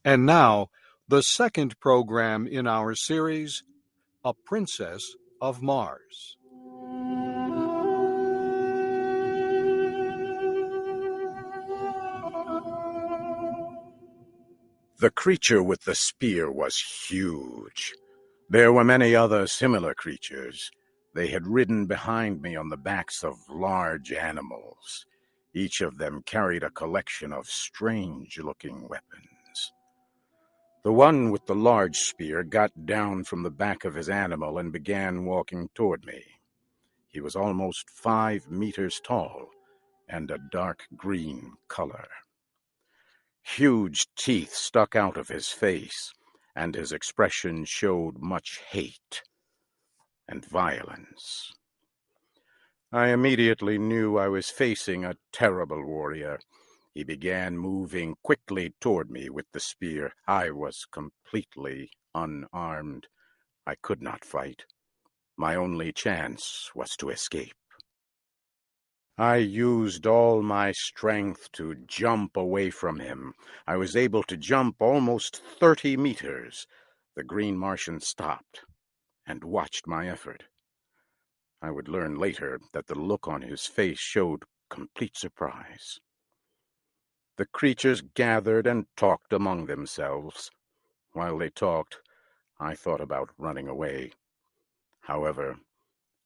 And now, the second program in our series, A Princess of Mars. The creature with the spear was huge. There were many other similar creatures. They had ridden behind me on the backs of large animals. Each of them carried a collection of strange-looking weapons. The one with the large spear got down from the back of his animal and began walking toward me. He was almost 5 meters tall and a dark green color. Huge teeth stuck out of his face, and his expression showed much hate and violence. I immediately knew I was facing a terrible warrior. He began moving quickly toward me with the spear. I was completely unarmed. I could not fight. My only chance was to escape. I used all my strength to jump away from him. I was able to jump almost 30 meters. The Green Martian stopped and watched my effort. I would learn later that the look on his face showed complete surprise. The creatures gathered and talked among themselves. While they talked, I thought about running away. However,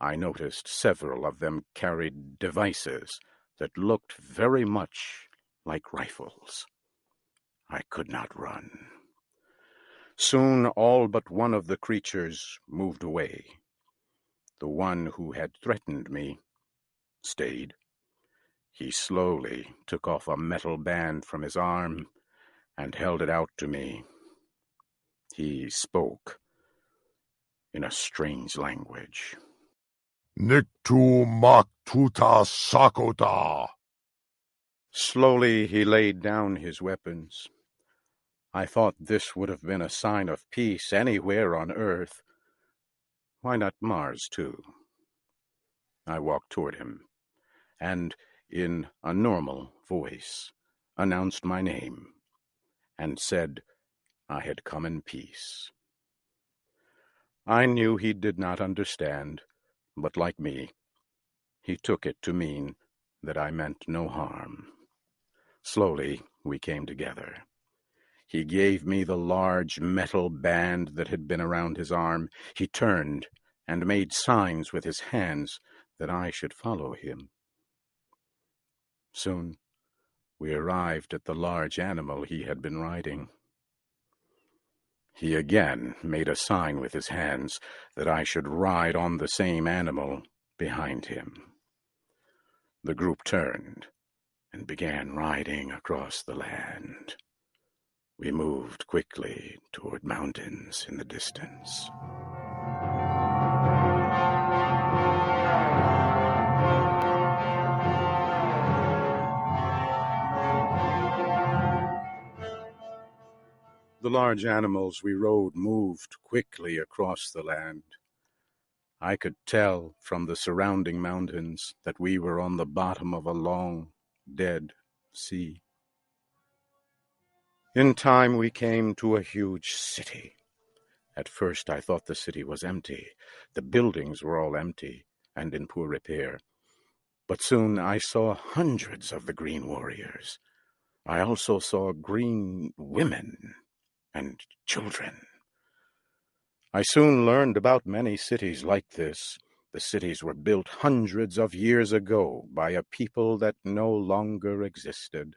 I noticed several of them carried devices that looked very much like rifles. I could not run. Soon all but one of the creatures moved away. The one who had threatened me stayed. He slowly took off a metal band from his arm and held it out to me. He spoke in a strange language. Niktu maktuta sakota. Slowly he laid down his weapons. I thought this would have been a sign of peace anywhere on Earth. Why not Mars, too? I walked toward him, and in a normal voice announced my name and said I had come in peace. I knew he did not understand, but like me, he took it to mean that I meant no harm. Slowly we came together. He gave me the large metal band that had been around his arm. He turned and made signs with his hands that I should follow him. Soon we arrived at the large animal he had been riding. He again made a sign with his hands that I should ride on the same animal behind him. The group turned and began riding across the land. We moved quickly toward mountains in the distance. The large animals we rode moved quickly across the land. I could tell from the surrounding mountains that we were on the bottom of a long, dead sea. In time we came to a huge city. At first I thought the city was empty. The buildings were all empty and in poor repair. But soon I saw hundreds of the green warriors. I also saw green women and children. I soon learned about many cities like this. The cities were built hundreds of years ago by a people that no longer existed.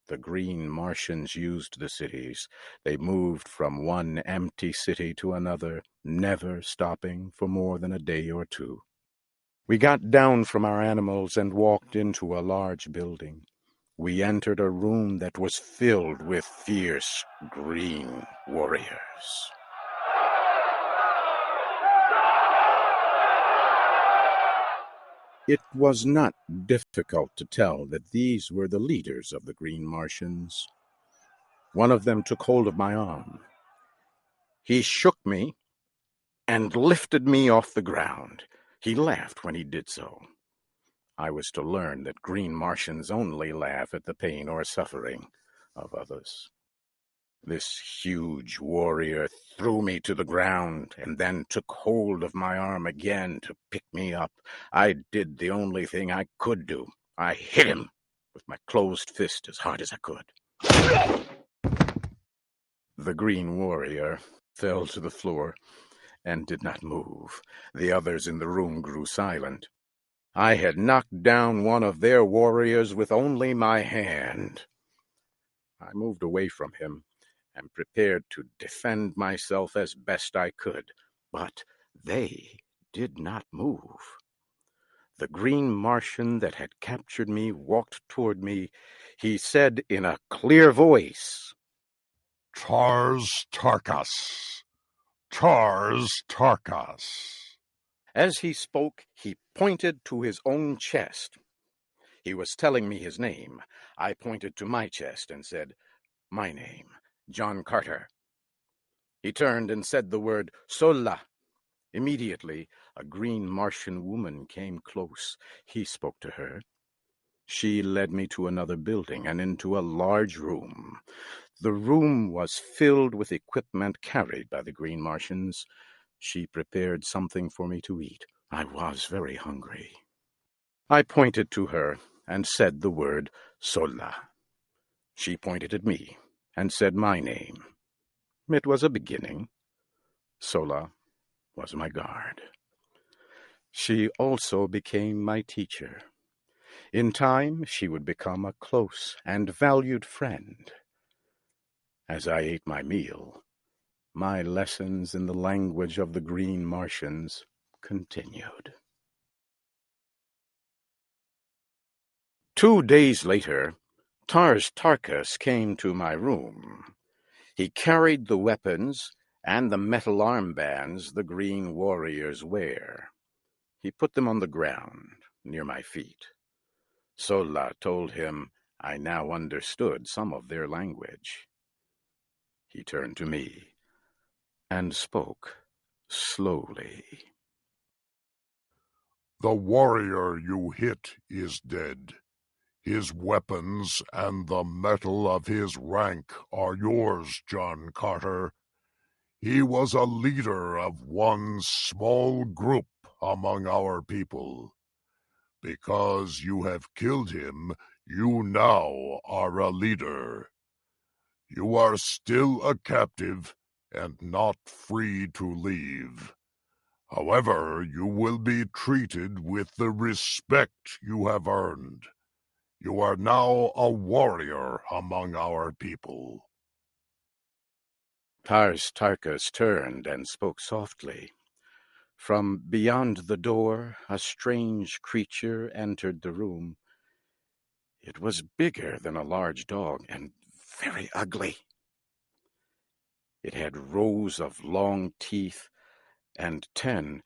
The Green Martians used the cities. They moved from one empty city to another, never stopping for more than a day or two. We got down from our animals and walked into a large building. We entered a room that was filled with fierce green warriors. It was not difficult to tell that these were the leaders of the Green Martians. One of them took hold of my arm. He shook me and lifted me off the ground. He laughed when he did so. I was to learn that Green Martians only laugh at the pain or suffering of others. This huge warrior threw me to the ground and then took hold of my arm again to pick me up. I did the only thing I could do. I hit him with my closed fist as hard as I could. The green warrior fell to the floor and did not move. The others in the room grew silent. I had knocked down one of their warriors with only my hand. I moved away from him and prepared to defend myself as best I could, but they did not move. The green Martian that had captured me walked toward me. He said in a clear voice, Tars Tarkas. Tars Tarkas. As he spoke, he pointed to his own chest. He was telling me his name. I pointed to my chest and said, My name, John Carter. He turned and said the word Sola. Immediately, a green Martian woman came close. He spoke to her. She led me to another building and into a large room. The room was filled with equipment carried by the green Martians. She prepared something for me to eat. I was very hungry. I pointed to her and said the word Sola. She pointed at me and said my name. It was a beginning. Sola was my guard. She also became my teacher. In time, she would become a close and valued friend. As I ate my meal, my lessons in the language of the green Martians continued. 2 days later, Tars Tarkas came to my room. He carried the weapons and the metal armbands the green warriors wear. He put them on the ground near my feet. Sola told him I now understood some of their language. He turned to me and spoke slowly. The warrior you hit is dead. His weapons and the metal of his rank are yours, John Carter. He was a leader of one small group among our people. Because you have killed him, you now are a leader. You are still a captive and not free to leave. However, you will be treated with the respect you have earned. You are now a warrior among our people. Tars Tarkas turned and spoke softly. From beyond the door, a strange creature entered the room. It was bigger than a large dog and very ugly. It had rows of long teeth and 10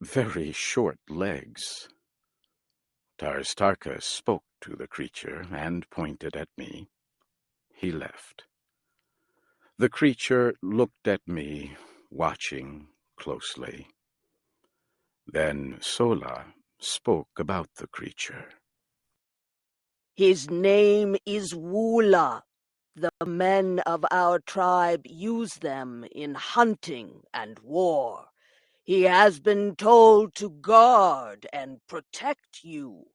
very short legs. Tars Tarkas spoke to the creature and pointed at me. He left. The creature looked at me, watching closely. Then Sola spoke about the creature. His name is Woola. The men of our tribe use them in hunting and war. He has been told to guard and protect you.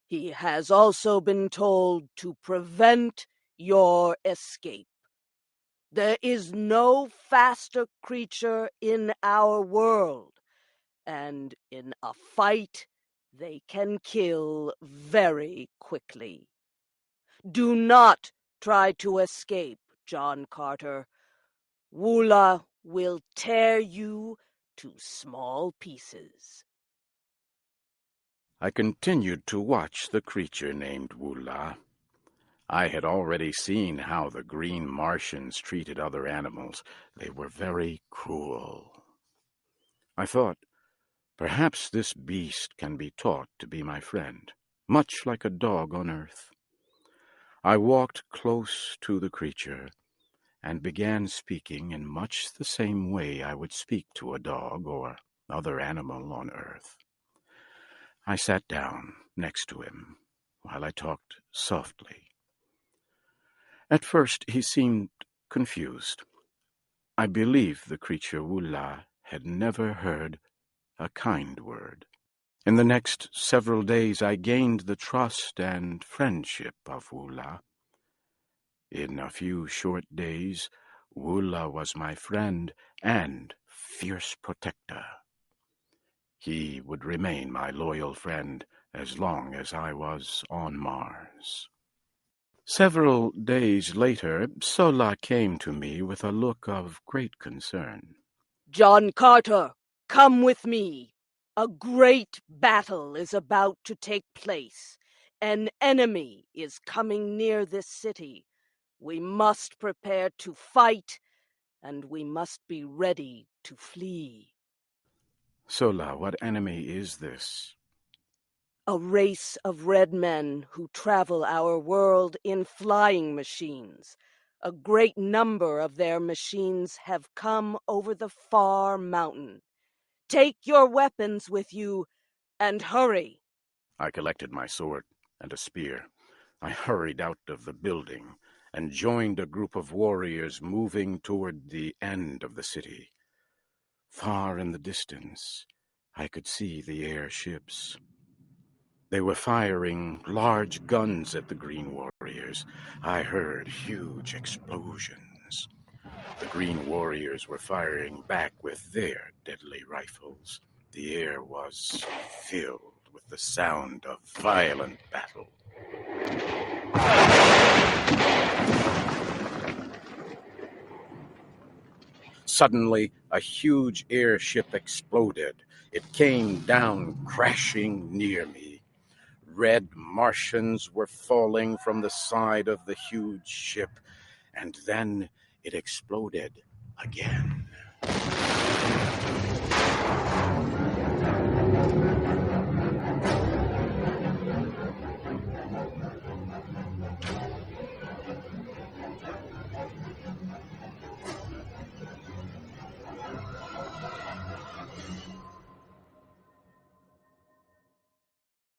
He has also been told to prevent your escape. There is no faster creature in our world, and in a fight, they can kill very quickly. Do not try to escape, John Carter. Woola will tear you to small pieces. I continued to watch the creature named Woola. I had already seen how the green Martians treated other animals. They were very cruel. I thought, perhaps this beast can be taught to be my friend, much like a dog on earth. I walked close to the creature and began speaking in much the same way I would speak to a dog or other animal on earth. I sat down next to him while I talked softly. At first he seemed confused. I believe the creature Wula had never heard a kind word. In the next several days I gained the trust and friendship of Wula. In a few short days, Wula was my friend and fierce protector. He would remain my loyal friend as long as I was on Mars. Several days later, Sola came to me with a look of great concern. John Carter, come with me. A great battle is about to take place. An enemy is coming near this city. We must prepare to fight, and we must be ready to flee. Sola, what enemy is this? A race of red men who travel our world in flying machines. A great number of their machines have come over the far mountain. Take your weapons with you and hurry. I collected my sword and a spear. I hurried out of the building and joined a group of warriors moving toward the end of the city. Far in the distance, I could see the airships. They were firing large guns at the Green Warriors. I heard huge explosions. The Green Warriors were firing back with their deadly rifles. The air was filled with the sound of violent battle. Suddenly, a huge airship exploded. It came down crashing near me. Red Martians were falling from the side of the huge ship, and then it exploded again.